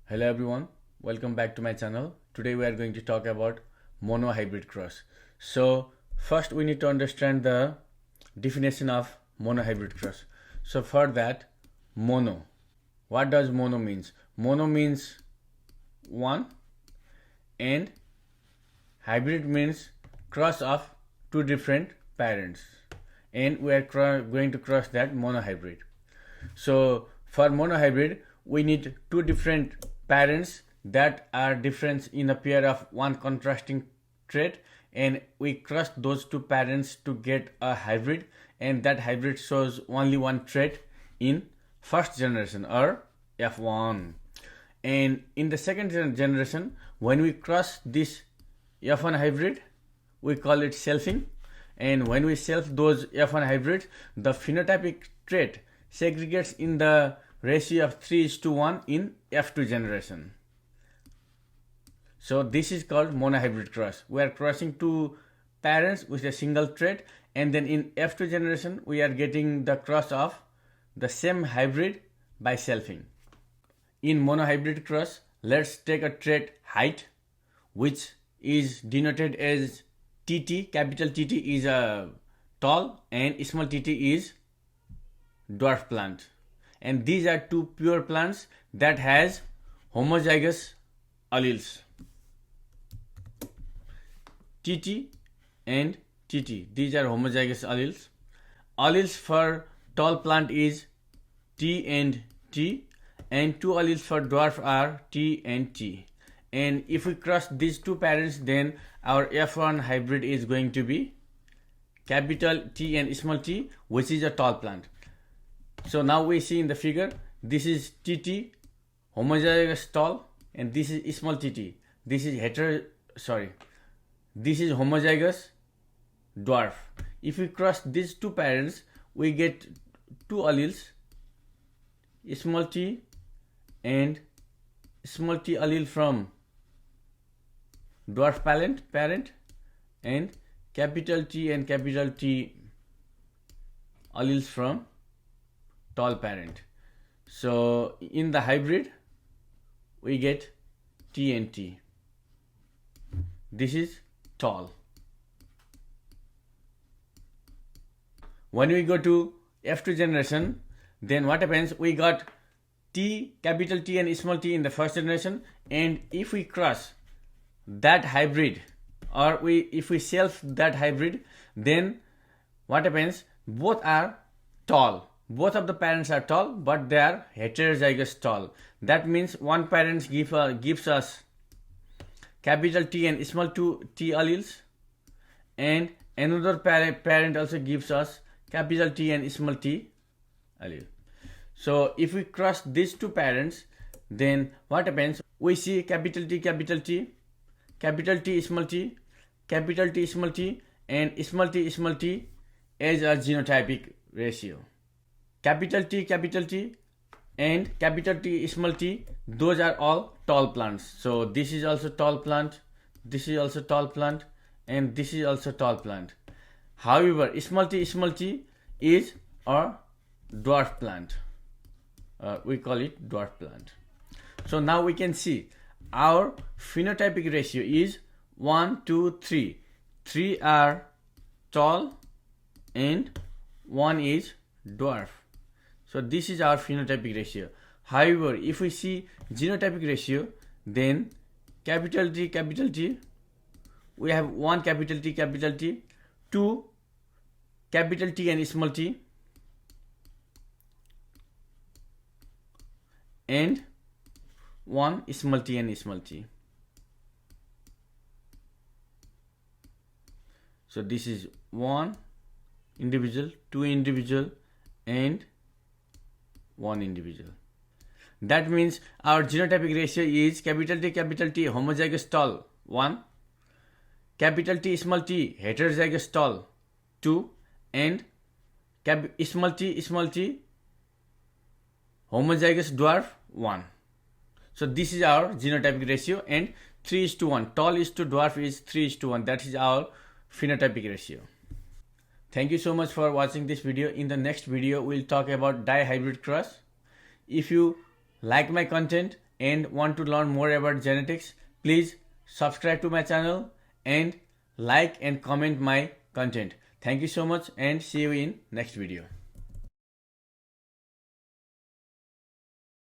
Hello everyone, welcome back to my channel. Today we are going to talk about monohybrid cross. So first we need to understand the definition of monohybrid cross. So for that, mono. What does mono means? Mono means one and hybrid means cross of two different parents. And we are going to cross that monohybrid. So for monohybrid, we need two different parents that are different in a pair of one contrasting trait, and we cross those two parents to get a hybrid, and that hybrid shows only one trait in first generation or F1. And in the second generation, when we cross this F1 hybrid, we call it selfing. And when we self those F1 hybrids, the phenotypic trait segregates in the ratio of 3:1 in F2 generation. So this is called monohybrid cross. We are crossing two parents with a single trait, and then in F2 generation we are getting the cross of the same hybrid by selfing. In monohybrid cross, let's take a trait height, which is denoted as TT. Capital TT is a tall and small TT is dwarf plant. And these are two pure plants that has homozygous alleles. TT and TT. These are homozygous alleles. Alleles for tall plant is T and T, and two alleles for dwarf are T and T. And if we cross these two parents, then our F1 hybrid is going to be capital T and small t, which is a tall plant. So now we see in the figure, this is TT, homozygous tall, and this is small tt. This is this is homozygous dwarf. If we cross these two parents, we get two alleles, small t and small t allele from dwarf parent and capital T and capital T alleles from tall parent. So in the hybrid we get T and T. This is tall. When we go to F2 generation, then what happens? We got T, capital T and small t in the first generation, and if we cross that hybrid, or if we self that hybrid, then what happens? Both are tall. Both of the parents are tall, but they are heterozygous tall. That means one parent gives us capital T and small t alleles, and another parent also gives us capital T and small t allele. So if we cross these two parents, then what happens? We see capital T, capital T, capital T, small t, capital T, small t, and small t as a genotypic ratio. Capital T, and capital T, small t, those are all tall plants. So this is also tall plant, this is also tall plant, and this is also tall plant. However, small t is a dwarf plant. We call it dwarf plant. So now we can see our phenotypic ratio is 1, 2, 3. 3 are tall and 1 is dwarf. So this is our phenotypic ratio. However, if we see genotypic ratio, then capital T, we have 1 capital T, 2 capital T and small t, and 1 small t and small t. So this is 1 individual, 2 individual, and 1 individual. That means our genotypic ratio is capital T homozygous tall 1, capital T small t heterozygous tall 2, and small t homozygous dwarf 1. So this is our genotypic ratio, and 3:1. Tall is to dwarf is 3:1. That is our phenotypic ratio. Thank you so much for watching this video. In the next video, we'll talk about dihybrid cross. If you like my content and want to learn more about genetics, please subscribe to my channel and like and comment my content. Thank you so much and see you in next video.